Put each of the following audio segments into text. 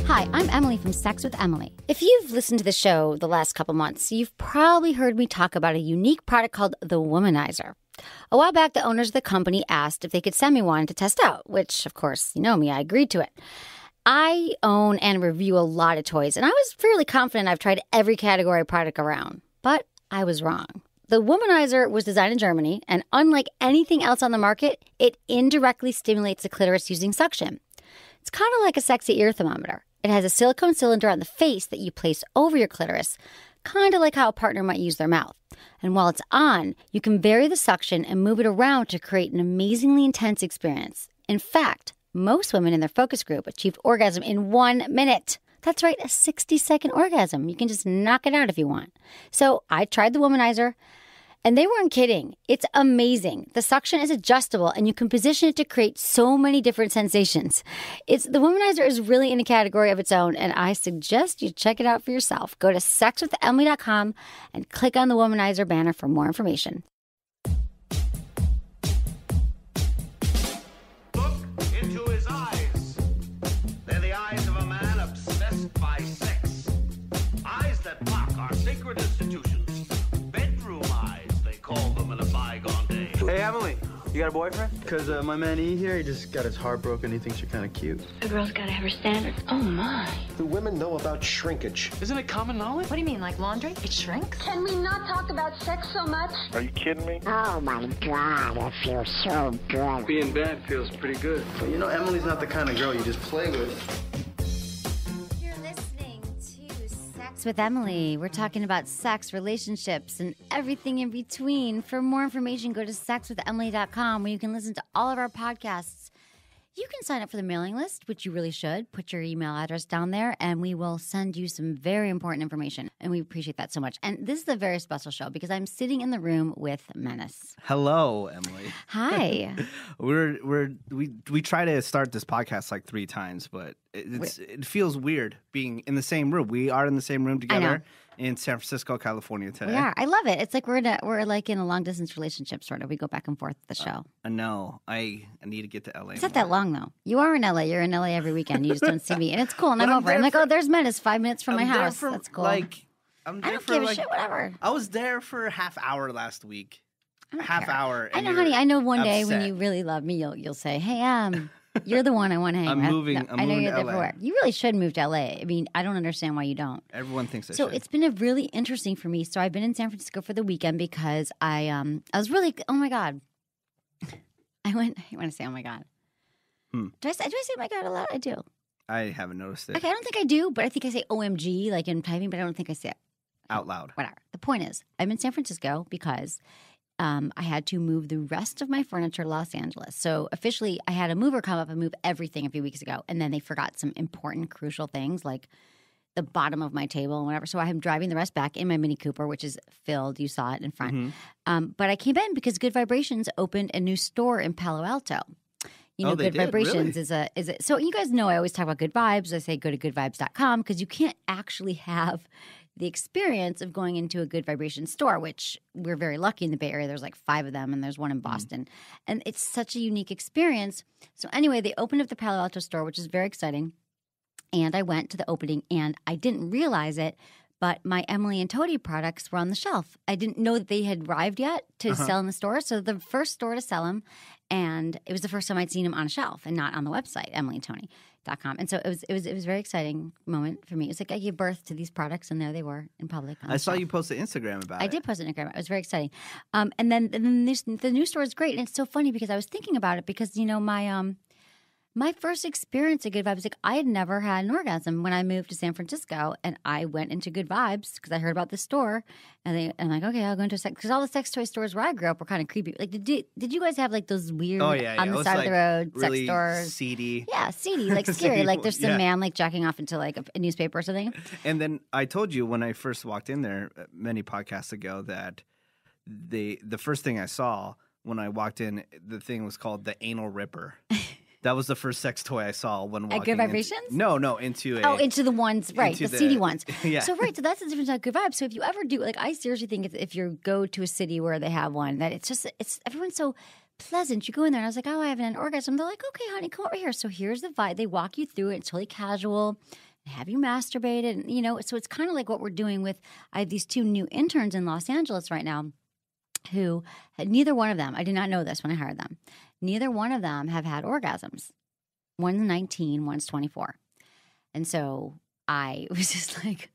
Hi, I'm Emily from Sex with Emily. If you've listened to the show the last couple months, you've probably heard me talk about a unique product called the Womanizer. A while back, the owners of the company asked if they could send me one to test out, which, of course, you know me, I agreed to it. I own and review a lot of toys, and I was fairly confident I've tried every category of product around. But I was wrong. The Womanizer was designed in Germany, and unlike anything else on the market, it indirectly stimulates the clitoris using suction. It's kind of like a sexy ear thermometer. It has a silicone cylinder on the face that you place over your clitoris, kind of like how a partner might use their mouth. And while it's on, you can vary the suction and move it around to create an amazingly intense experience. In fact, most women in their focus group achieved orgasm in 1 minute. That's right, a 60-second orgasm. You can just knock it out if you want. So I tried the Womanizer, and they weren't kidding. It's amazing. The suction is adjustable, and you can position it to create so many different sensations. The Womanizer is really in a category of its own, and I suggest you check it out for yourself. Go to sexwithemily.com and click on the Womanizer banner for more information. Look into his eyes. They're the eyes of a man obsessed by sex. Eyes that mock our sacred institutions. Bedroom eyes, they call them in a bygone day. Hey, Emily, you got a boyfriend? Because my man E here, he just got his heart broken. He thinks you're kind of cute. A girl's gotta have her standards. Oh, my. Do women know about shrinkage? Isn't it common knowledge? What do you mean, like laundry? It shrinks? Can we not talk about sex so much? Are you kidding me? Oh my God, I feel so good. Being bad feels pretty good. But you know, Emily's not the kind of girl you just play with. You're listening to Sex with Emily. We're talking about sex, relationships, and everything in between. For more information, go to sexwithemily.com where you can listen to all of our podcasts. You can sign up for the mailing list, which you really should. Put your email address down there, and we will send you some very important information. And we appreciate that so much. And this is a very special show because I'm sitting in the room with Menace. Hello, Emily. Hi. we try to start this podcast like 3 times, but it feels weird being in the same room. We are in the same room together in San Francisco, California today. We are. I love it. It's like we're like in a long distance relationship, sort of. We go back and forth the show. No, I need to get to LA. It's not that long though. You are in LA. You're in LA every weekend. You just don't see me, and it's cool. And I'm over. I'm like, oh, there's Menace 5 minutes from my house. That's cool. I don't give a shit. Whatever. I was there for a half hour last week. Half hour. I know, honey. I know. One day when you really love me, you'll say, "Hey, you're the one I want to hang with." I'm I know moving you're to there LA. for work. You really should move to LA. I mean, I don't understand why you don't. Everyone thinks I should. So it's been a really interesting for me. So I've been in San Francisco for the weekend because I was really, oh my God. I want to say, oh my God. Do I say oh my God a lot? I do. I haven't noticed it. Okay, I don't think I do, but I think I say OMG like in typing, but I don't think I say it out loud. Whatever. The point is, I'm in San Francisco because I had to move the rest of my furniture to Los Angeles. So officially, I had a mover come up and move everything a few weeks ago, and then they forgot some important, crucial things like the bottom of my table and whatever. So I'm driving the rest back in my Mini Cooper, which is filled. You saw it in front. But I came in because Good Vibrations opened a new store in Palo Alto. You know, Good Vibrations really? is a so you guys know I always talk about good vibes. I say go to goodvibes.com because you can't actually have the experience of going into a Good Vibration store, which we're very lucky in the Bay Area. There's like 5 of them, and there's one in Boston. And it's such a unique experience. So anyway, they opened up the Palo Alto store, which is very exciting. And I went to the opening, and I didn't realize it, but my Emily and Toady products were on the shelf. I didn't know that they had arrived yet to sell in the store. So the first store to sell them, and it was the first time I'd seen them on a shelf and not on the website, emilyandtony.com. And so it was a very exciting moment for me. It was like I gave birth to these products, and there they were in public. I saw you post an Instagram about it. I did post an Instagram. It was very exciting. And then the new store is great, and it's so funny because I was thinking about it because, you know, my first experience at Good Vibes, like I had never had an orgasm when I moved to San Francisco, and I went into Good Vibes because I heard about the store, and I'm like, okay, I'll go into a sex, because all the sex toy stores where I grew up were kind of creepy. Like, did you guys have like those weird on the side of the road really sex stores? Seedy. Yeah, seedy, like scary. Like there's some man like jacking off into like a newspaper or something. And then I told you when I first walked in there many podcasts ago that the first thing I saw when I walked in, the thing was called the Anal Ripper. That was the first sex toy I saw when walking. At Good Vibrations? Into the ones, right, the seedy ones. Yeah. So so that's the difference at Good Vibes. So if you ever do, like, I seriously think if you go to a city where they have one, that it's everyone's so pleasant. You go in there and I was like, oh, I haven't had an orgasm. They're like, okay, honey, come over here. So here's the vibe. They walk you through it. It's totally casual. have you masturbated? And, you know, so it's kind of like what we're doing with, I have these 2 new interns in Los Angeles right now who neither one of them, I did not know this when I hired them, neither one of them have had orgasms. One's 19, one's 24. And so I was just like,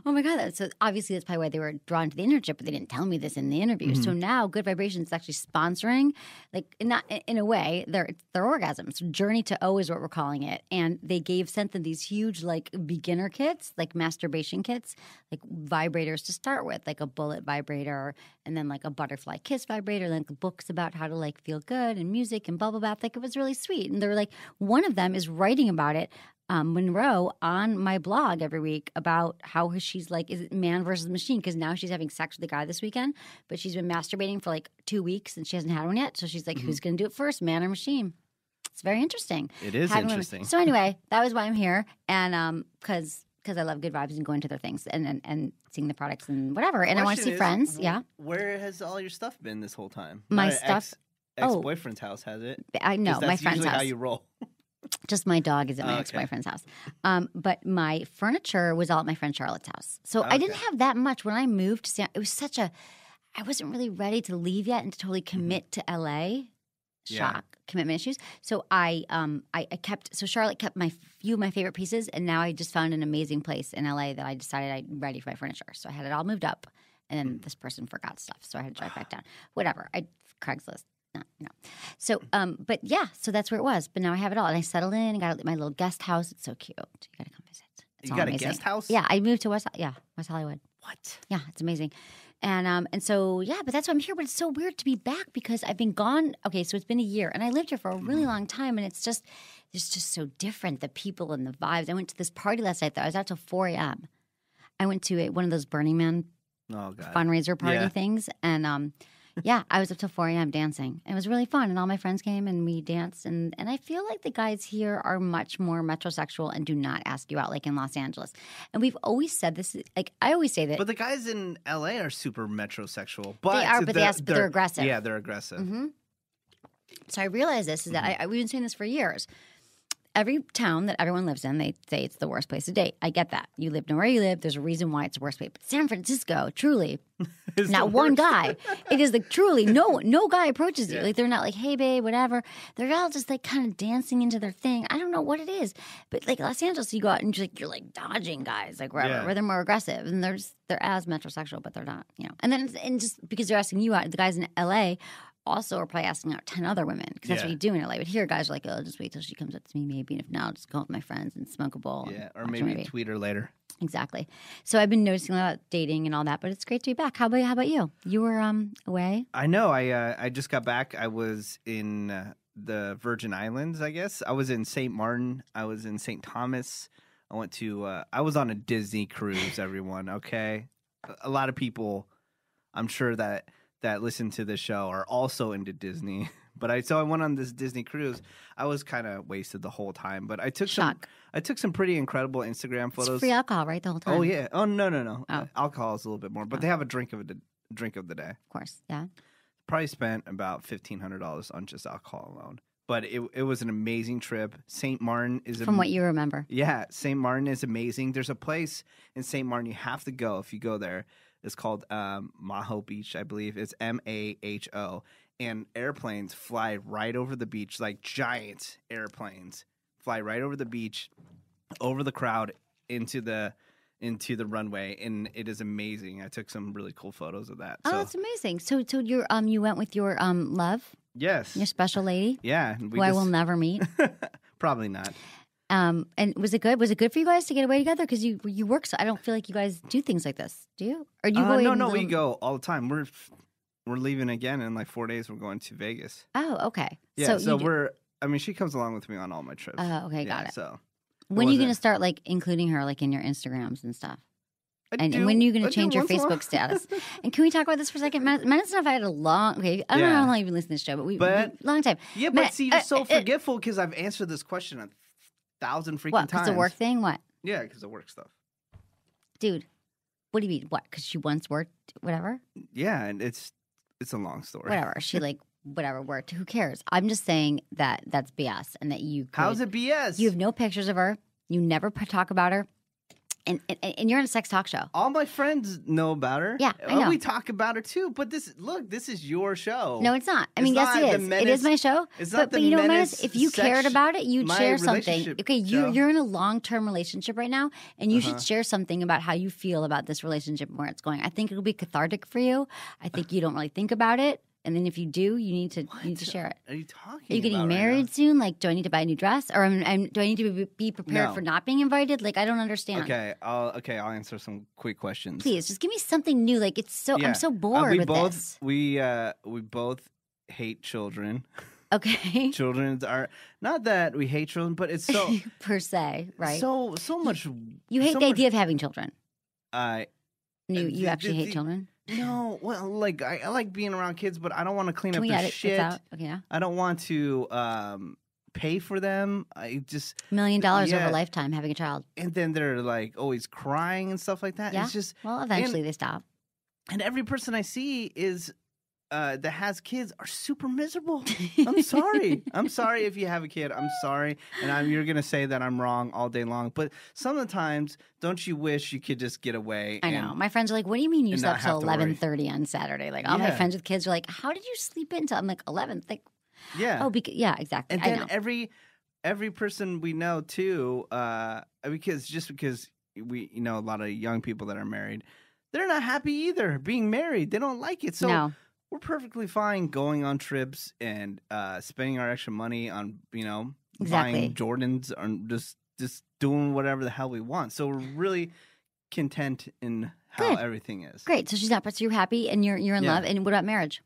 oh my God. So obviously that's probably why they were drawn to the internship, but they didn't tell me this in the interview. So now Good Vibrations is actually sponsoring, like not in a way, their orgasms. Journey to O is what we're calling it. And they sent them these huge like beginner kits, like masturbation kits, like vibrators to start with, like a bullet vibrator and then like a butterfly kiss vibrator, like books about how to like feel good and music and bubble bath. Like it was really sweet. And they were like, one of them is writing about it. Monroe on my blog every week about how she's like, is it man versus machine? Because now she's having sex with a guy this weekend, but she's been masturbating for like 2 weeks and she hasn't had one yet. So she's like, who's going to do it first, man or machine? It's very interesting. It is interesting. So anyway, that was why I'm here. And because I love good vibes and going to their things and seeing the products and whatever. And I want to see friends. Yeah. Where has all your stuff been this whole time? My Not stuff. Ex-boyfriend's house has it? I know. 'Cause that's My friend's usually house. how you roll. Just my dog is at my ex-boyfriend's house. But my furniture was all at my friend Charlotte's house. So I didn't have that much. When I moved to it was I wasn't really ready to leave yet and to totally commit to LA. Commitment issues. So I kept, so Charlotte kept few of my favorite pieces, and now I just found an amazing place in LA that I decided I'm ready for my furniture. So I had it all moved up, and then this person forgot stuff. So I had to drive back down. Whatever. Craigslist. No. So, but yeah, so that's where it was. But now I have it all. And I settled in and got my little guest house. It's so cute. You got to come visit. It's you all got amazing. A guest house? Yeah, I moved to West Hollywood. What? Yeah, it's amazing. And so, yeah, but that's why I'm here. But it's so weird to be back because I've been gone. Okay, so it's been a year. And I lived here for a really long time. And it's just so different, the people and the vibes. I went to this party last night, though. I was out till 4 a.m. I went to one of those Burning Man fundraiser party things. And yeah, I was up till 4 a.m. dancing. It was really fun, and all my friends came, and we danced. And I feel like the guys here are much more metrosexual and do not ask you out like in Los Angeles. And we've always said this. Like I always say that. But the guys in L.A. are super metrosexual. But they are, but they're aggressive. Yeah, they're aggressive. Mm-hmm. So I realized this is that we've been saying this for years. Every town that everyone lives in, they say it's the worst place to date. I get that. You live where you live. There's a reason why it's the worst place. But San Francisco, truly, not one guy. It is like truly no guy approaches you. Like they're not like, hey babe, whatever. They're all just like kind of dancing into their thing. I don't know what it is, but like Los Angeles, you go out and you're like dodging guys like wherever, where they're more aggressive and they're as metrosexual, but they're not. And then just because they're asking you out, the guys in LA. Also are probably asking out 10 other women because that's what you do in LA. But here, guys are like, oh, just wait till she comes up to me maybe. And if not, I'll just go with my friends and smoke a bowl. Yeah, or maybe tweet her later. Exactly. So I've been noticing about dating and all that, but it's great to be back. How about you? You were away? I know. I just got back. I was in the Virgin Islands, I guess. I was in St. Martin. I was in St. Thomas. I was on a Disney cruise, everyone, okay? A lot of people, I'm sure that listen to this show are also into Disney. But I went on this Disney cruise. I was kind of wasted the whole time, but I took some pretty incredible Instagram photos. It's free alcohol, right, the whole time? Oh yeah. Oh no. Oh. Alcohol is a little bit more, but they have a drink of the day. Of course, yeah. Probably spent about $1,500 on just alcohol alone. But it was an amazing trip. St. Martin is from what you remember. Yeah, St. Martin is amazing. There's a place in St. Martin you have to go if you go there. It's called Maho Beach, I believe. It's Maho. And airplanes fly right over the beach, like giant airplanes fly right over the beach, over the crowd, into the runway, and it is amazing. I took some really cool photos of that. Oh, that's amazing. So you went with your love? Yes. Your special lady? Yeah. Who I will never meet? Probably not. And was it good? Was it good for you guys to get away together? Because you work, so I don't feel like you guys do things like this. Do you? Or do you go? No, we go all the time. We're leaving again in like 4 days. We're going to Vegas. Oh, okay. Yeah, so she comes along with me on all my trips. Oh, okay, got it. So when are you going to start like including her like in your Instagrams and stuff? And when are you going to change your Facebook status? And can we talk about this for a second? Menace and I've had a long. Okay, I don't know how long you've been listening to the show, but long time. Yeah, but see, you're so forgetful because I've answered this question 1,000 freaking times. What? Because of work thing? What? Yeah, because of work stuff. Dude, what do you mean? What? Because she once worked, whatever? Yeah, and it's a long story. Whatever. She whatever worked. Who cares? I'm just saying that that's BS and that you could, how's it BS? You have no pictures of her. You never talk about her. And you're on a sex talk show. All my friends know about her. Yeah, I know. We talk about her too. But this is your show. No, it's not. I mean, yes, it is. It is my show. It's not but you know what, Menace? If you cared about it, you'd share something. Okay, you're in a long-term relationship right now, and you should share something about how you feel about this relationship and where it's going. I think it'll be cathartic for you. I think you don't really think about it. And then if you do, you need to share it. Are you talking about? Are you getting married soon? Like, do I need to buy a new dress, or do I need to be prepared for not being invited? Like, I don't understand. Okay, I'll answer some quick questions. Please, just give me something new. Like, I'm so bored with this. We both hate children. Okay. Children are not that we hate children, but it's so per se, right? So much. You hate the idea of having children. You actually hate children. No, well, like I like being around kids, but I don't want to clean up their shit. Okay, yeah. I don't want to pay for them. I just $1 million over a lifetime having a child, and then they're like always crying and stuff like that. Yeah. It's just eventually they stop. And every person I see is that has kids are super miserable. I'm sorry. I'm sorry if you have a kid. I'm sorry, and you're gonna say that I'm wrong all day long. But sometimes, don't you wish you could just get away? I know. My friends are like, "What do you mean you slept till 11:30 on Saturday?" Like all my friends with kids are like, "How did you sleep until?" I'm like 11. Like, yeah. Oh, yeah, exactly. And then every person we know too, because we know a lot of young people that are married, they're not happy either being married. They don't like it. So. No. We're perfectly fine going on trips and spending our extra money on, buying Jordans or just doing whatever the hell we want. So we're really content in how everything is. Great. So she's not. So you're happy and you're in love. And what about marriage?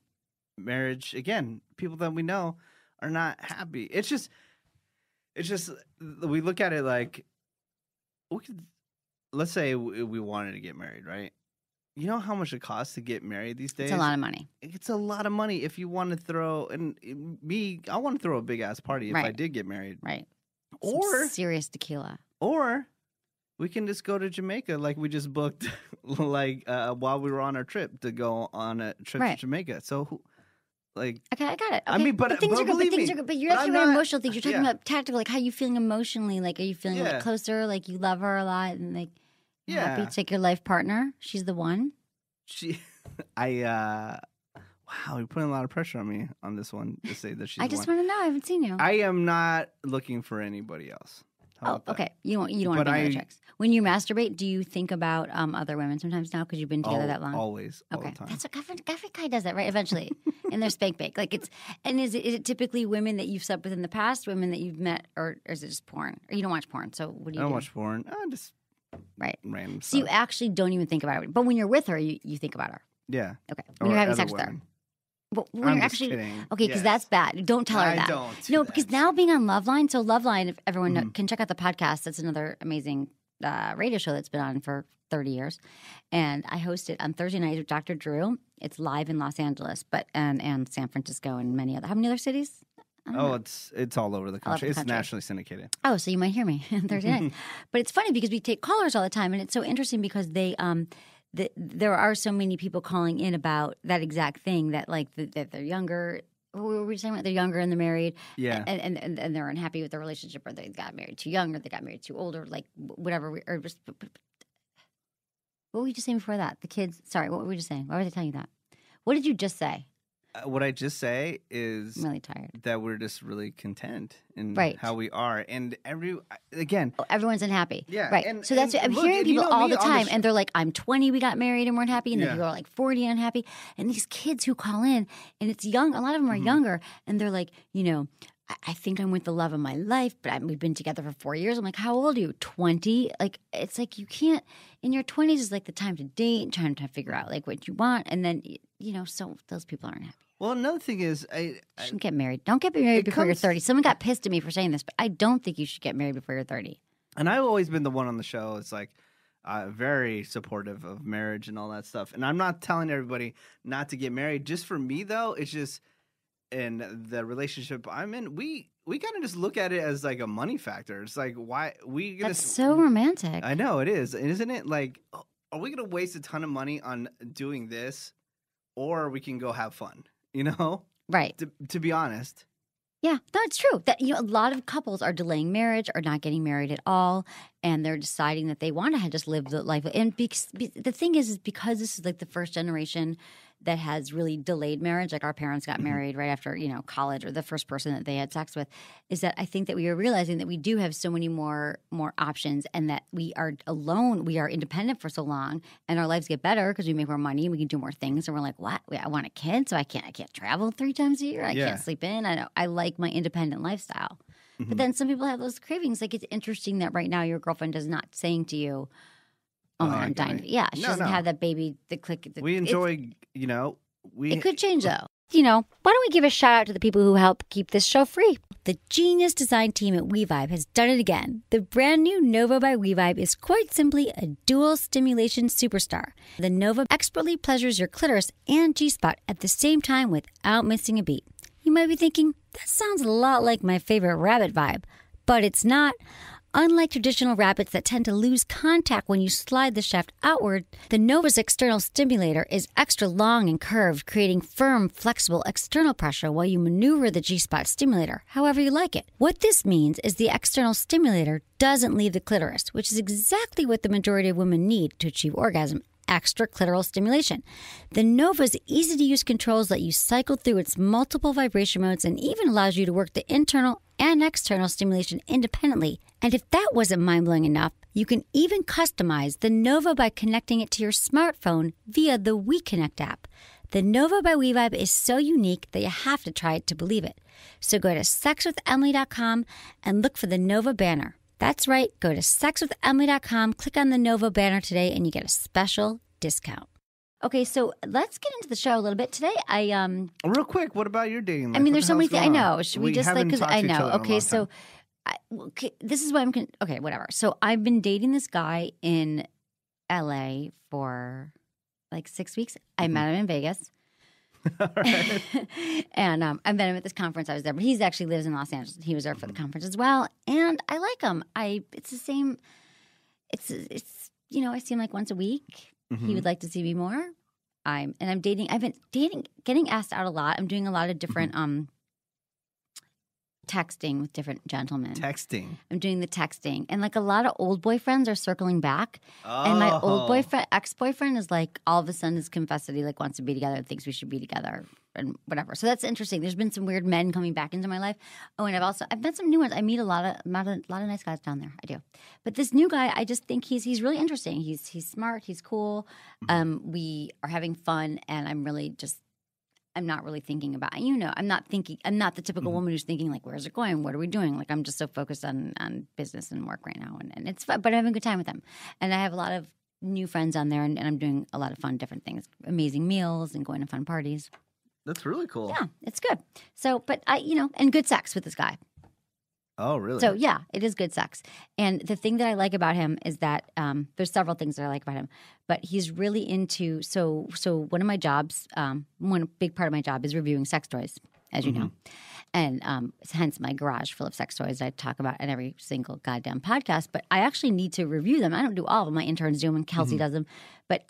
Marriage, again, people that we know are not happy. It's just we look at it like let's say we wanted to get married, right? You know how much it costs to get married these days? It's a lot of money. It's a lot of money if you want to throw, I want to throw a big ass party if I did get married. Right. Or serious tequila. Or we can just go to Jamaica like we just booked while we were on our trip to go on a trip to Jamaica. So okay, I got it. Okay. I mean, but things are good. But you're talking about emotional things. You're talking about tactical, like how you feeling emotionally. Like, are you feeling like closer? Like you love her a lot and like. Yeah. Happy to take your life partner. She's the one. Wow, you're putting a lot of pressure on me on this one to say that she's I just want to know. I haven't seen you. I am not looking for anybody else. Okay. You don't want to be other chicks. When you masturbate, do you think about other women sometimes now because you've been together that long? Always. Okay. All the time. That's what every guy does that, right? Eventually. And they're spank bake. Like is it typically women that you've slept with in the past, women that you've met, or is it just porn? Or you don't watch porn, so what do you do? I don't watch porn. Just random stuff. So you actually don't even think about it. But when you're with her, you think about her. Yeah. Okay. When you're having sex with her. But when I'm you're just kidding. Okay, because that's bad. Don't tell her that. I don't. No, because now being on Loveline, so Loveline, if everyone can check out the podcast, that's another amazing radio show that's been on for 30 years. And I host it on Thursday night with Dr. Drew. It's live in Los Angeles, and San Francisco and many other. How many other cities? It's all over the country. It's nationally syndicated. Oh, so you might hear me Thursday night. But it's funny because we take callers all the time, and it's so interesting because they there are so many people calling in about that exact thing that that they're younger. What were we saying about they're younger and they're married? Yeah, and they're unhappy with their relationship, or they got married too young, or they got married too old, or like whatever. Or just what were we just saying before that? The kids. Sorry, what were we just saying? Why were they telling you that? What did you just say? What I just say is I'm really tired. That we're just really content in right. how we are. And everyone's unhappy. Yeah. Right. So that's I'm hearing people all the time and they're like, I'm 20, we got married and weren't happy. And then people are like 40 and unhappy. And these kids who call in and it's young, a lot of them are younger and they're like, I think I'm with the love of my life, but we've been together for 4 years. I'm like, how old are you? 20? Like, it's like you can't, in your 20s is like the time to date and trying to figure out like what you want. And then, so those people aren't happy. Well, another thing is, you shouldn't get married. Don't get married before you're 30. Someone got pissed at me for saying this, but I don't think you should get married before you're 30. And I've always been the one on the show. It's like very supportive of marriage and all that stuff. And I'm not telling everybody not to get married. Just for me, though, it's just in the relationship I'm in, we kind of just look at it as like a money factor. It's like, why we gonna? That's so romantic. I know it is, isn't it? Like, are we gonna waste a ton of money on doing this, or we can go have fun? Right. To be honest. Yeah, that's true. That a lot of couples are delaying marriage or not getting married at all, and they're deciding that they want to just live the life. And the thing is because this is like the first generation that has really delayed marriage, like our parents got married right after college, or the first person that they had sex with, is that I think that we are realizing that we do have so many more options, and that we are alone, we are independent for so long, and our lives get better because we make more money and we can do more things, and we're like, what? I want a kid, so I can't travel 3 times a year. I can't sleep in. I like my independent lifestyle. But then some people have those cravings. Like, it's interesting that right now your girlfriend is not saying to you, "Oh, I'm dying." Yeah, she doesn't have that baby. We enjoy, It could change though. Why don't we give a shout out to the people who help keep this show free? The genius design team at WeVibe has done it again. The brand new Nova by WeVibe is quite simply a dual stimulation superstar. The Nova expertly pleasures your clitoris and G-spot at the same time without missing a beat. You might be thinking, that sounds a lot like my favorite rabbit vibe, but it's not. Unlike traditional rabbits that tend to lose contact when you slide the shaft outward, the Nova's external stimulator is extra long and curved, creating firm, flexible external pressure while you maneuver the G-spot stimulator however you like it. What this means is the external stimulator doesn't leave the clitoris, which is exactly what the majority of women need to achieve orgasm. Extra clitoral stimulation. The Nova's easy-to-use controls let you cycle through its multiple vibration modes and even allows you to work the internal and external stimulation independently. And if that wasn't mind-blowing enough, you can even customize the Nova by connecting it to your smartphone via the WeConnect app. The Nova by WeVibe is so unique that you have to try it to believe it. So go to sexwithemily.com and look for the Nova banner. That's right. Go to sexwithemily.com, click on the Nova banner today, and you get a special discount. Okay, so let's get into the show a little bit today. Real quick, what about your dating life? I mean, there's so many things. I know. Should we just because I know. Okay, so this is why I'm okay. Whatever. So I've been dating this guy in LA for like 6 weeks. I met him in Vegas. And I met him at this conference. I was there, but he actually lives in Los Angeles. He was there for the conference as well, and I like him. It's the same. It's I see him like once a week. He would like to see me more. I'm dating. I've been dating, getting asked out a lot. I'm doing a lot of different texting with different gentlemen. I'm doing the texting. And like a lot of old boyfriends are circling back. Oh. And my old ex-boyfriend is like all of a sudden has confessed that he like wants to be together and thinks we should be together and whatever. So that's interesting. There's been some weird men coming back into my life. Oh, and I've met some new ones. I meet a lot of nice guys down there. I do. But this new guy, I just think he's really interesting. He's smart. He's cool. We are having fun, and I'm not really thinking about, I'm not the typical woman who's thinking like, where's it going? What are we doing? Like, I'm just so focused on business and work right now. And it's fun, but I'm having a good time with them. And I have a lot of new friends on there, and I'm doing a lot of fun, different things, amazing meals and going to fun parties. That's really cool. Yeah, it's good. So, but and good sex with this guy. Oh, really? So, yeah, it is good sex. And the thing that I like about him is that there's several things that I like about him, but he's really into, so one of my jobs, one big part of my job is reviewing sex toys, as you know. And hence my garage full of sex toys I talk about in every single goddamn podcast. But I actually need to review them. I don't do all of them. My interns do them and Kelsey does them. But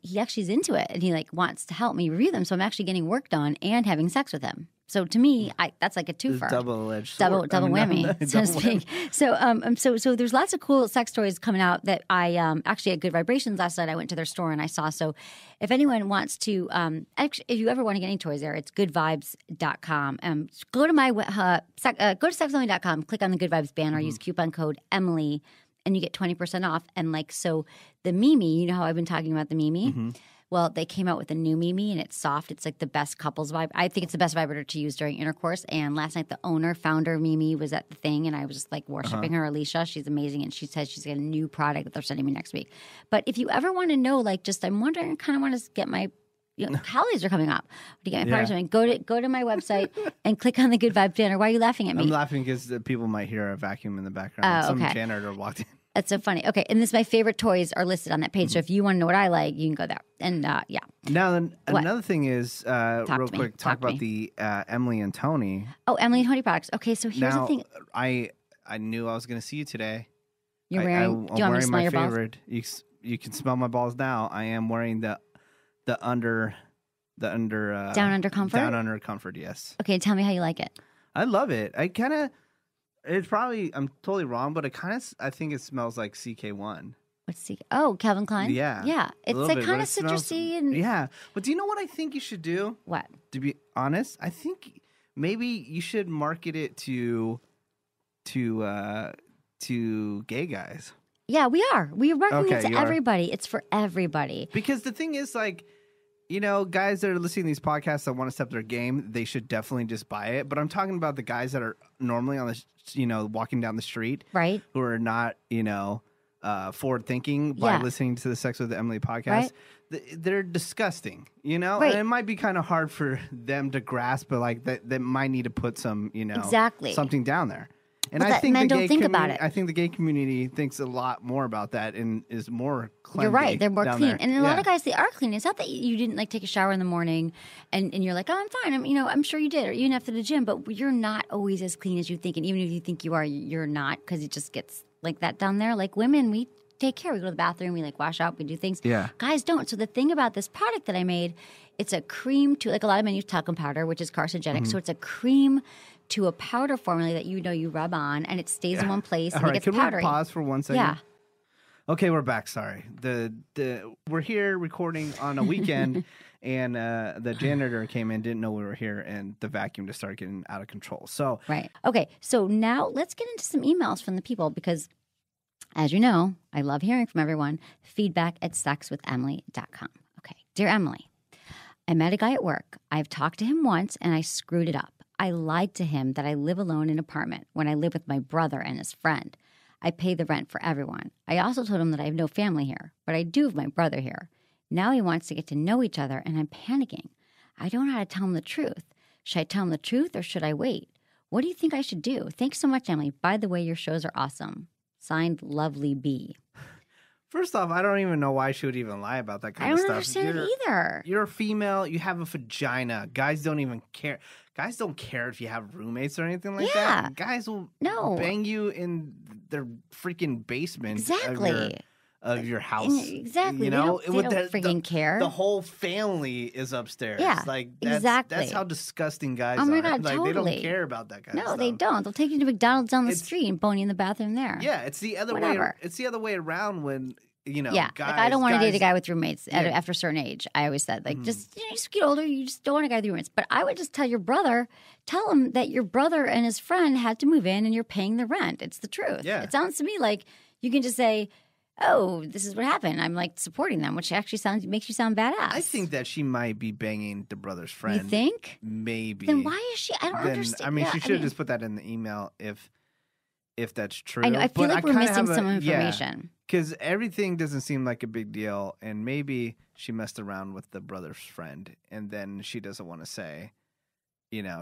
he actually is into it, and he like wants to help me review them. So I'm actually getting work done and having sex with him. So to me, that's like a twofer, double-edged sword. Double whammy, so to speak. So there's lots of cool sex toys coming out that I actually at Good Vibrations last night. I went to their store and I saw. So if anyone wants to, actually, if you ever want to get any toys there, it's goodvibes.com. Go to my go to sexemily.com, click on the Good Vibes banner, use coupon code Emily, and you get 20% off. And like so, the Mimi, you know how I've been talking about the Mimi. Well, they came out with a new Mimi, and it's soft. It's like the best couples vibe. I think it's the best vibrator to use during intercourse. And last night, the founder, Mimi, was at the thing, and I was just like worshiping her. Alicia, she's amazing, and she says she's got a new product that they're sending me next week. But if you ever want to know, like, just I'm wondering, kind of want to get my holidays are coming up. To get my parties going, go to my website and click on the Good Vibes banner. Why are you laughing at me? I'm laughing because people might hear a vacuum in the background. Some janitor walked in. That's so funny. Okay, and my favorite toys are listed on that page. So if you want to know what I like, you can go there. And yeah. Now, then, another thing is, real quick, talk about the Emily and Tony. Oh, Emily and Tony products. Okay, so here's the thing. I knew I was going to see you today. You're wearing. Do you want me to smell your favorite. Balls? You can smell my balls now. I am wearing the under down under comfort. Down under comfort. Yes. Okay, tell me how you like it. I love it. It's probably, I'm totally wrong, but I think it smells like CK1. What's Calvin Klein? Yeah. Yeah. It's like kind of citrusy and. Yeah. But do you know what I think you should do? What? To be honest, I think maybe you should market it to gay guys. Yeah, we are. We're marketing it to are. everybody. It's for everybody. Because the thing is, like, you know, guys that are listening to these podcasts that want to step their game, they should definitely just buy it. But I'm talking about the guys that are normally on the, walking down the street, right? Who are not, forward thinking by listening to the Sex with Emily podcast. Right. They're disgusting, Right. And it might be kind of hard for them to grasp, but like that might need to put some, exactly something down there. And I think men don't think about it. I think the gay community thinks a lot more about that and is more clean. You're right. They're more clean. There. And a lot of guys, they are clean. It's not that you didn't take a shower in the morning and you're like, oh, I'm fine. I'm sure you did, or even after the gym, but you're not always as clean as you think. And even if you think you are, you're not, because it just gets like that down there. Like women, we take care. We go to the bathroom, we wash up, we do things. Yeah. Guys don't. So the thing about this product that I made, it's a cream to, a lot of men use talcum powder, which is carcinogenic. Mm-hmm. So it's a cream to a powder formula that you rub on, and it stays in one place and it gets powdery. Can we pause for 1 second? Yeah. Okay, we're back. Sorry. We're here recording on a weekend, and the janitor came in, didn't know we were here, and the vacuum just started getting out of control. So right. Okay. So now let's get into some emails from the people because, as you know, I love hearing from everyone. feedback@sexwithemily.com. Okay. Dear Emily, I met a guy at work. I've talked to him once, and I screwed it up. I lied to him that I live alone in an apartment when I live with my brother and his friend. I pay the rent for everyone. I also told him that I have no family here, but I do have my brother here. Now he wants to get to know each other, and I'm panicking. I don't know how to tell him the truth. Should I tell him the truth, or should I wait? What do you think I should do? Thanks so much, Emily. By the way, your shows are awesome. Signed, Lovely B. First off, I don't even know why she would even lie about that kind of stuff. I don't understand it either. You're a female. You have a vagina. Guys don't even care. Guys don't care if you have roommates or anything like that. Guys will bang you in their freaking basement. Exactly. Of your house. Exactly. They don't freaking care. The whole family is upstairs. Yeah, exactly. That's how disgusting guys are. Oh my God, totally. They don't care about that kind of stuff. No, they don't. They'll take you to McDonald's down the street and bone you in the bathroom there. Yeah, it's the other way. It's the other way around when guys, I don't want to date a guy with roommates after a certain age. I always said, just you get older, you just don't want a guy with roommates. But I would just tell him that your brother and his friend had to move in and you're paying the rent. It's the truth. Yeah. It sounds to me like you can just say, oh, this is what happened. I'm supporting them, which actually makes you sound badass. I think that she might be banging the brother's friend. You think? Maybe. Then why is she? I don't understand. I mean, she should have just put that in the email if that's true. I know. I feel like we're missing some information. Because everything doesn't seem like a big deal, and maybe she messed around with the brother's friend, and then she doesn't want to say,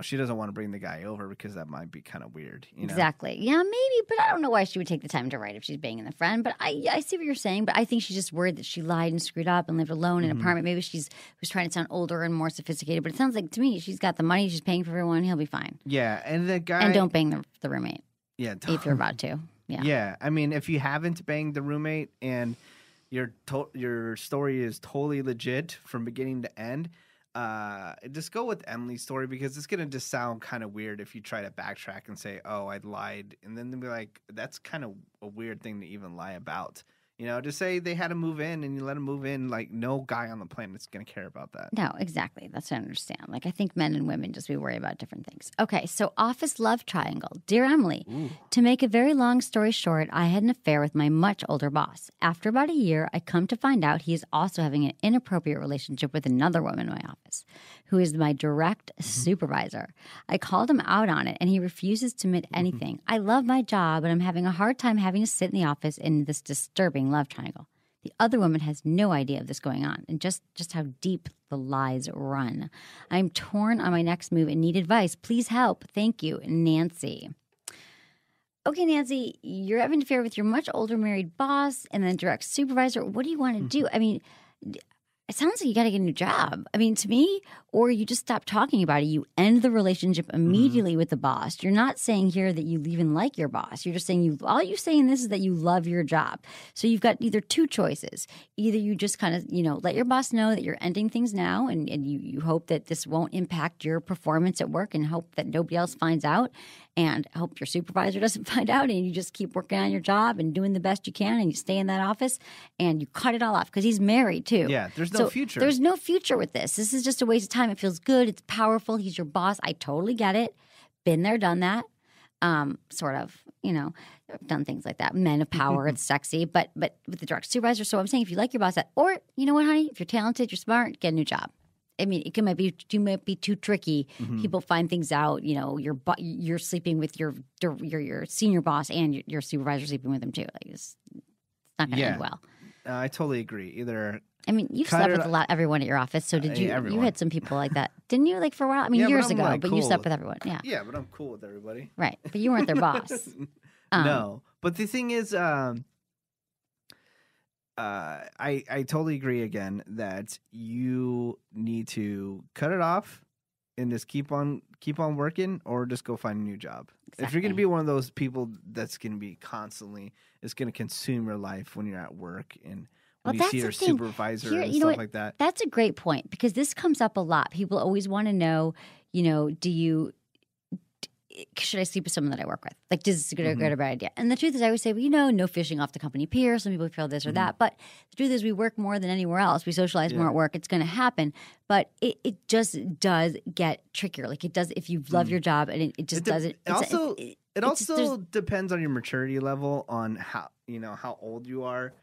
she doesn't want to bring the guy over because that might be kind of weird. Exactly. Yeah, maybe, but I don't know why she would take the time to write if she's banging the friend. But I see what you're saying, but I think she's just worried that she lied and screwed up and lived alone in an apartment. Maybe she was trying to sound older and more sophisticated, but it sounds like to me she's got the money, she's paying for everyone, he'll be fine. Yeah, and the guy... And don't bang the roommate. Yeah. If you're about to. Yeah. Yeah. I mean, if you haven't banged the roommate and your story is totally legit from beginning to end, just go with Emily's story because it's going to just sound kind of weird if you try to backtrack and say, oh, I lied. And then they'll be like, that's kind of a weird thing to even lie about. Just say they had to move in and you let them move in. Like, no guy on the planet is going to care about that. No, exactly. That's what I understand. I think men and women we worry about different things. Okay, so office love triangle. Dear Emily, to make a very long story short, I had an affair with my much older boss. After about a year, I come to find out he is also having an inappropriate relationship with another woman in my office, who is my direct supervisor. I called him out on it, and he refuses to admit anything. I love my job, but I'm having a hard time having to sit in the office in this disturbing love triangle. The other woman has no idea of this going on and just how deep the lies run. I'm torn on my next move and need advice. Please help. Thank you, Nancy. Okay, Nancy, you're having an affair with your much older married boss and then direct supervisor. What do you want to do? I mean, it sounds like you got to get a new job. I mean, to me, or you just stop talking about it. You end the relationship immediately with the boss. You're not saying here that you even like your boss. You're just saying all you saying this is that you love your job. So you've got either two choices. Either you just kind of, let your boss know that you're ending things now and you hope that this won't impact your performance at work and hope that nobody else finds out and hope your supervisor doesn't find out and you just keep working on your job and doing the best you can and you stay in that office and you cut it all off because he's married too. Yeah, there's no future. There's no future with this. This is just a waste of time. It feels good. It's powerful. He's your boss. I totally get it. Been there, done that. Sort of, done things like that. Men of power. It's sexy. But with the direct supervisor. So I'm saying if you like your boss, or you know what, honey? If you're talented, you're smart, get a new job. I mean, it might be too tricky. People find things out. You're sleeping with your senior boss and your supervisor sleeping with him too. Like it's not going to end well. I totally agree. Either. I mean, you've slept with everyone at your office. So did you? Everyone. You had some people like that, didn't you? Like for a while. I mean, years ago, but you slept with everyone. Yeah. Yeah, but I'm cool with everybody. Right, but you weren't their boss. No, but the thing is, I totally agree again that you need to cut it off and just keep on working, or just go find a new job. Exactly. If you're going to be one of those people that's going to be constantly, it's going to consume your life when you're at work and. When you see your supervisor and stuff like that. That's a great point because this comes up a lot. People always want to know, should I sleep with someone that I work with? Like, is this a good or bad idea? And the truth is, I always say, well, no fishing off the company pier. Some people feel this or that. But the truth is, we work more than anywhere else. We socialize more at work. It's going to happen. But it just does get trickier. Like, it does if you love your job and it just doesn't. It also depends on your maturity level on how old you are.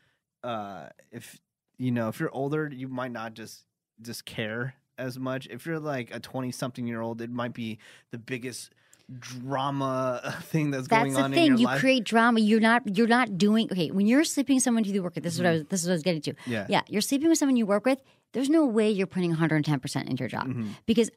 If you're older, you might not just care as much. If you're like a 20-something-year-old, it might be the biggest drama thing that's going on in your life. That's the thing. You create drama. You're not doing when you're sleeping with someone you work with. This is what I was getting to. Yeah. You're sleeping with someone you work with. There's no way you're putting 110% into your job because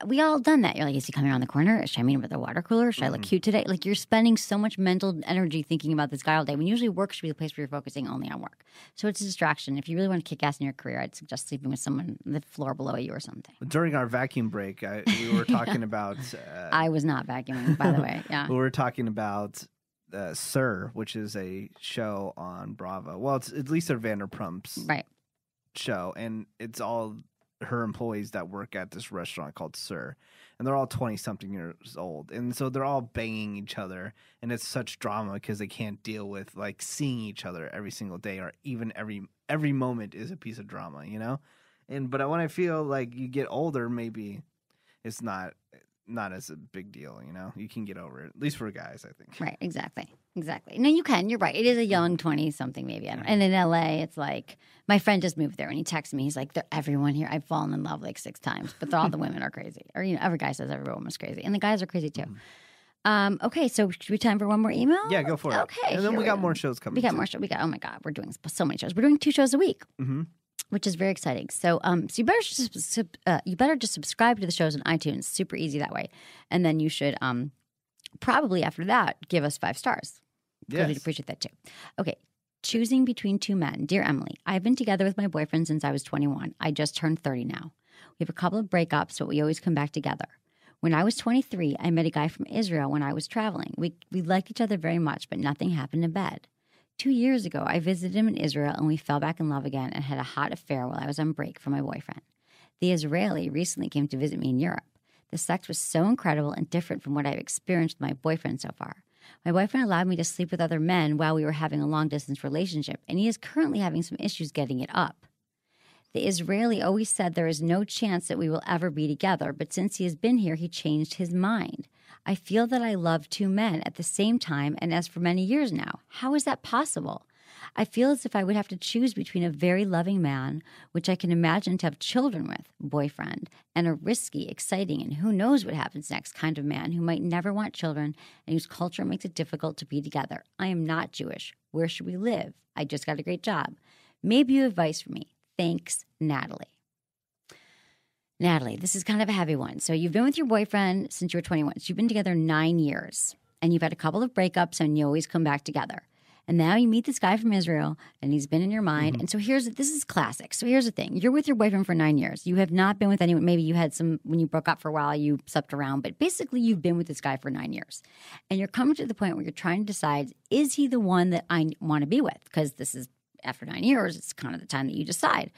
we all done that. You're like, is he coming around the corner? Should I meet him at the water cooler? Should I look cute today? Like you're spending so much mental energy thinking about this guy all day when usually work should be the place where you're focusing only on work. So it's a distraction. If you really want to kick ass in your career, I'd suggest sleeping with someone on the floor below you or something. During our vacuum break, we were talking about... I was not vacuuming, by the way. Yeah, we were talking about... Sir, which is a show on Bravo. Well, it's at Lisa Vanderpump's show, and it's all her employees that work at this restaurant called Sir, and they're all 20-something years old, and so they're all banging each other, and it's such drama because they can't deal with like seeing each other every single day, or even every moment is a piece of drama, but when I feel like you get older, maybe it's not as a big deal, You can get over it, at least for guys, I think. Right, exactly. No, you can. You're right. It is a young 20-something maybe. And in LA, it's like, my friend just moved there and he texted me. He's like, everyone here, I've fallen in love like 6 times, but all the women are crazy. Or, every guy says every woman's crazy. And the guys are crazy too. Okay, so should we time for one more email? Yeah, go for it. Okay. And then we got more shows coming. We got more shows. Oh my God, we're doing so many shows. We're doing 2 shows a week. Which is very exciting. So, you better just subscribe to the shows on iTunes. Super easy that way. And then you should probably after that give us 5 stars. Yes, we'd appreciate that too. Okay, choosing between 2 men. Dear Emily, I've been together with my boyfriend since I was 21. I just turned 30 now. We have a couple of breakups, but we always come back together. When I was 23, I met a guy from Israel when I was traveling. We liked each other very much, but nothing happened in bed. 2 years ago, I visited him in Israel and we fell back in love again and had a hot affair while I was on break from my boyfriend. The Israeli recently came to visit me in Europe. The sex was so incredible and different from what I've experienced with my boyfriend so far. My boyfriend allowed me to sleep with other men while we were having a long-distance relationship, and he is currently having some issues getting it up. The Israeli always said there is no chance that we will ever be together, but since he has been here, he changed his mind. I feel that I love 2 men at the same time and as for many years now. How is that possible? I feel as if I would have to choose between a very loving man, which I can imagine to have children with, boyfriend, and a risky, exciting, and who knows what happens next kind of man who might never want children and whose culture makes it difficult to be together. I am not Jewish. Where should we live? I just got a great job. Maybe you have advice for me. Thanks, Natalie. Natalie, this is kind of a heavy one. So you've been with your boyfriend since you were 21. So you've been together 9 years, and you've had a couple of breakups, and you always come back together. And now you meet this guy from Israel, and he's been in your mind. And so this is classic. So here's the thing. You're with your boyfriend for 9 years. You have not been with anyone. Maybe you had some, when you broke up for a while, you slept around. But basically, you've been with this guy for 9 years. And you're coming to the point where you're trying to decide, is he the one that I want to be with? Because this is, after 9 years, it's kind of the time that you decide.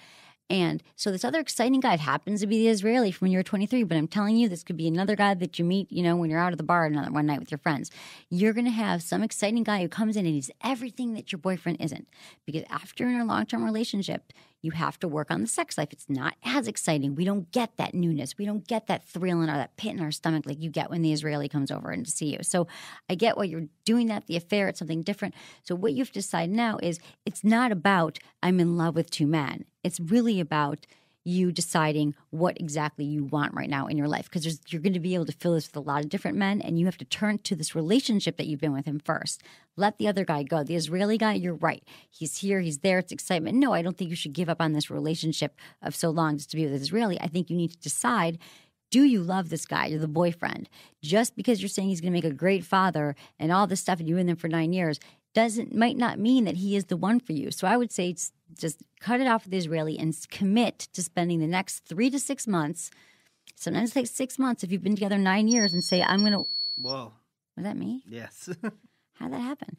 And so this other exciting guy, it happens to be the Israeli from when you were 23, but I'm telling you, this could be another guy that you meet, when you're out at the bar one night with your friends. You're going to have some exciting guy who comes in and he's everything that your boyfriend isn't. Because after you're in a long-term relationship, you have to work on the sex life. It's not as exciting. We don't get that newness. We don't get that thrill in that pit in our stomach like you get when the Israeli comes over and to see you. So I get why you're doing that, the affair, it's something different. So what you have to decide now is it's not about I'm in love with two men. It's really about you deciding what exactly you want right now in your life, because you're going to be able to fill this with a lot of different men, and you have to turn to this relationship that you've been with him first. Let the other guy go. The Israeli guy, you're right. He's here. He's there. It's excitement. No, I don't think you should give up on this relationship of so long just to be with this Israeli. I think you need to decide, do you love this guy? You're the boyfriend. Just because you're saying he's going to make a great father and all this stuff and you're in them for 9 years might not mean that he is the one for you. So I would say just cut it off with the Israeli and commit to spending the next 3 to 6 months. Sometimes it takes 6 months if you've been together 9 years, and say, I'm going to. Whoa. Was that me? Yes. How'd that happen?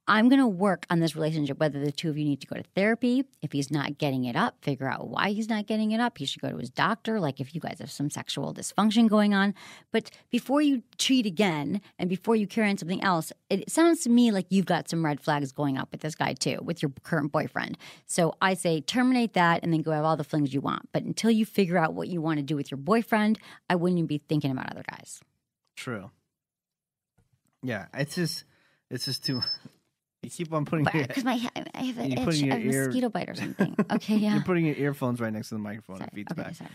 I'm going to work on this relationship, whether the two of you need to go to therapy. If he's not getting it up, figure out why he's not getting it up. He should go to his doctor, like if you guys have some sexual dysfunction going on. But before you cheat again and before you carry on something else, it sounds to me like you've got some red flags going up with this guy too, with your current boyfriend. So I say terminate that and then go have all the flings you want. But until you figure out what you want to do with your boyfriend, I wouldn't even be thinking about other guys. True. Yeah, it's just too. You keep on putting your because I have an itch, a mosquito bite or something. Okay, yeah. You're putting your earphones right next to the microphone. Sorry. It feeds Okay, back. sorry.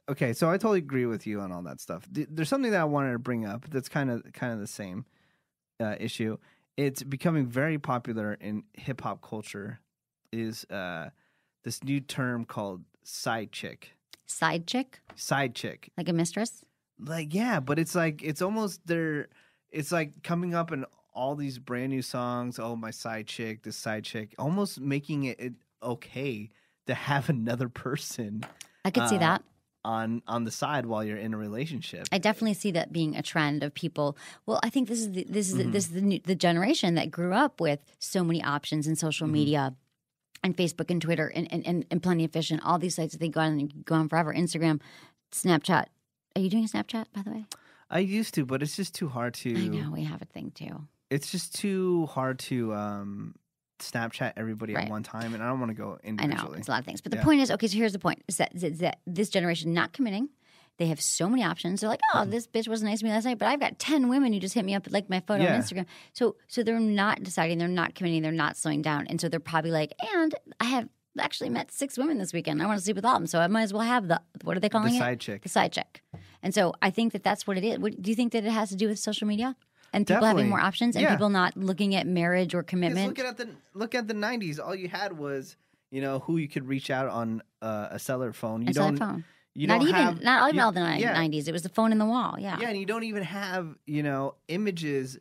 Okay, so I totally agree with you on all that stuff. There's something that I wanted to bring up that's kind of the same issue. It's becoming very popular in hip hop culture. Is this new term called sidechick? Sidechick? Sidechick. Like a mistress? Like, yeah, but it's like it's almost there. It's like coming up in all these brand new songs. Oh, my side chick, this side chick, almost making it okay to have another person. I could see that on the side while you're in a relationship. I definitely see that being a trend of people. Well, I think this is the generation that grew up with so many options in social media. And Facebook and Twitter and Plenty of Fish and all these sites that they go on forever. Instagram, Snapchat. Are you doing a Snapchat, by the way? I used to, but it's just too hard to. I know, we have a thing too. It's just too hard to Snapchat everybody at one time, and I don't want to go individually. I know, it's a lot of things. But the point is, okay, so here's the point, is that this generation not committing. They have so many options. They're like, oh, this bitch wasn't nice to me last night, but I've got 10 women who just hit me up, like my photo on Instagram. So they're not deciding, they're not committing, they're not slowing down. And so they're probably like, and I have actually met 6 women this weekend. I want to sleep with all of them, so I might as well have what are they calling it? The side chick. The side chick. And so I think that's what it is. Do you think that it has to do with social media? And people having more options and people not looking at marriage or commitment? Look at the 90s. All you had was, who you could reach out on a cellular phone. Not even all the 90s. It was the phone in the wall. Yeah. Yeah, and you don't even have, images,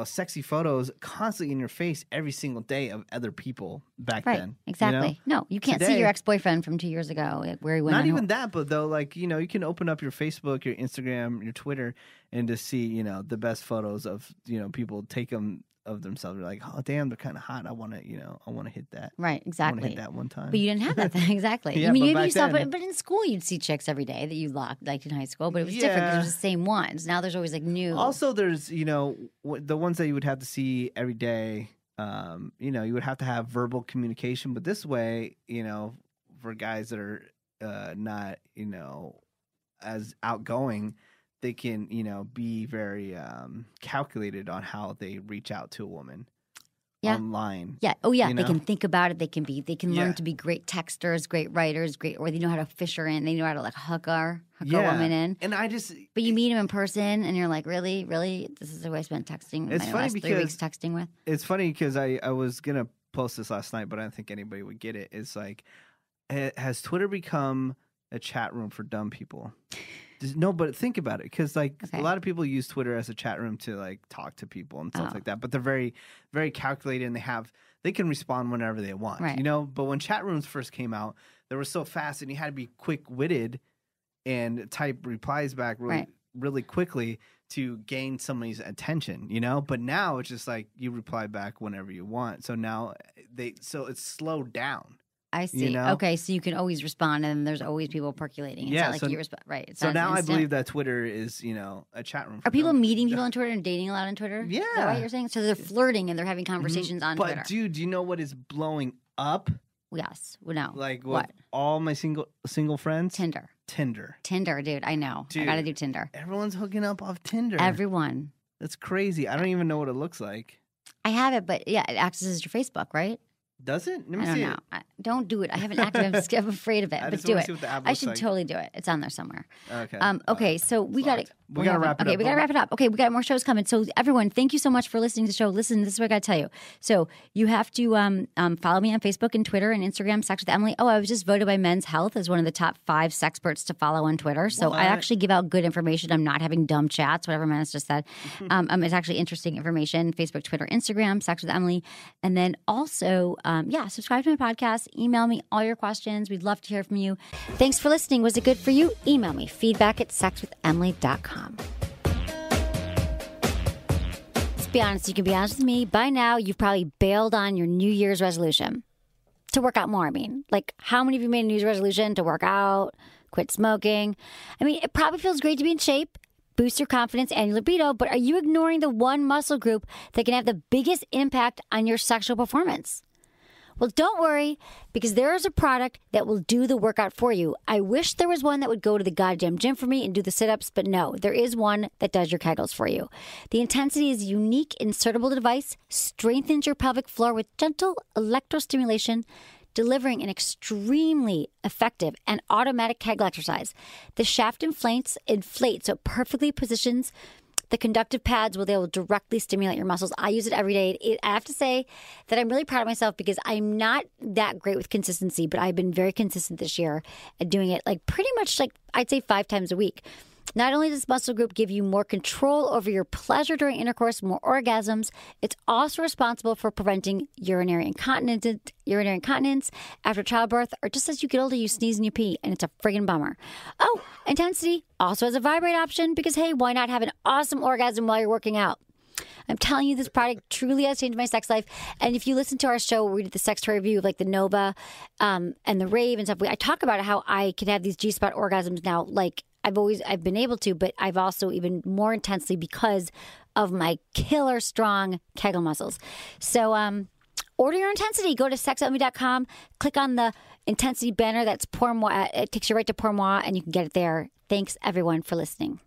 sexy photos constantly in your face every single day of other people back then. Exactly. No, you can't see your ex-boyfriend from 2 years ago where he went. Not even that, but though, you can open up your Facebook, your Instagram, your Twitter, and just see, the best photos of, people take them of themselves. You're like, oh, damn, they're kind of hot. I want to hit that. Right, exactly. I want to hit that one time. But you didn't have that thing. Exactly. Yeah, but in school you'd see chicks every day that you liked in high school, but it was different because it was the same ones. Now there's always new. Also, there's, the ones that you would have to see every day, you would have to have verbal communication. But this way, for guys that are not, as outgoing, they can, be very calculated on how they reach out to a woman online. Yeah. Oh, yeah. They can think about it. They can learn to be great texters, great writers, or they know how to fish her in. They know how to hook a woman in. And but you meet them in person, and you're like, really, this is who I spent texting. It's funny because 3 weeks texting with. It's funny because I was gonna post this last night, but I don't think anybody would get it. It's like, has Twitter become a chat room for dumb people. No, but think about it, because like a lot of people use Twitter as a chat room to like talk to people and stuff like that. But they're very, very calculated, and they can respond whenever they want, you know. But when chat rooms first came out, they were so fast, and you had to be quick-witted and type replies back really quickly to gain somebody's attention, you know. But now it's just like you reply back whenever you want. So now it's slowed down. I see. You know? Okay, so you can always respond, and there's always people percolating. It's not like you respond. Right. It's so now instant. I believe that Twitter is, you know, a chat room. Are people meeting people on Twitter and dating a lot on Twitter? Yeah. Is that what you're saying? So they're flirting and they're having conversations on Twitter. But dude, do you know what is blowing up? Yes. Well, no. Like what? All my single friends? Tinder, dude. I know. Dude, I got to do Tinder. Everyone's hooking up off Tinder. Everyone. That's crazy. I don't even know what it looks like. I have it, but yeah, it accesses your Facebook, right? Does it? Let me I don't see know. it. Don't do it. I haven't activated. I'm afraid of it. But do it. See what the app I looks should like. totally do it. It's on there somewhere. Okay. Okay. So we got to We got to wrap it up. Okay, we got to wrap it up. Okay, we got more shows coming. So everyone, thank you so much for listening to the show. Listen, this is what I got to tell you. So you have to follow me on Facebook and Twitter and Instagram, Sex with Emily. Oh, I was just voted by Men's Health as one of the top 5 sexperts to follow on Twitter. So I actually give out good information. I'm not having dumb chats, whatever Menace just said. It's actually interesting information. Facebook, Twitter, Instagram, Sex with Emily. And then also, subscribe to my podcast. Email me all your questions. We'd love to hear from you. Thanks for listening. Was it good for you? Email me, feedback@sexwithemily.com. Let's be honest. You can be honest with me. By now, you've probably bailed on your New Year's resolution. To work out more, I mean. Like, how many of you made a New Year's resolution to work out, quit smoking? I mean, it probably feels great to be in shape, boost your confidence and your libido, but are you ignoring the one muscle group that can have the biggest impact on your sexual performance? Well, don't worry, because there is a product that will do the workout for you. I wish there was one that would go to the goddamn gym for me and do the sit-ups, but no, there is one that does your Kegels for you. The Intensity is a unique insertable device, strengthens your pelvic floor with gentle electrostimulation, delivering an extremely effective and automatic Kegel exercise. The shaft inflates so it perfectly positions the conductive pads where they will directly stimulate your muscles. I use it every day. I have to say that I'm really proud of myself because I'm not that great with consistency, but I've been very consistent this year at doing it like pretty much like I'd say 5 times a week. Not only does muscle group give you more control over your pleasure during intercourse, more orgasms, it's also responsible for preventing urinary incontinence after childbirth, or just as you get older, you sneeze and you pee, and it's a friggin' bummer. Oh, Intensity also has a vibrate option because, hey, why not have an awesome orgasm while you're working out? I'm telling you, this product truly has changed my sex life. And if you listen to our show where we did the sex toy review of like the Nova and the Rave and stuff, I talk about how I can have these G-spot orgasms now, like I've been able to, but I've also even more intensely because of my killer strong Kegel muscles. So order your Intensity. Go to sexwithemily.com, click on the Intensity banner. That's Pour Moi. It takes you right to Pour Moi, and you can get it there. Thanks, everyone, for listening.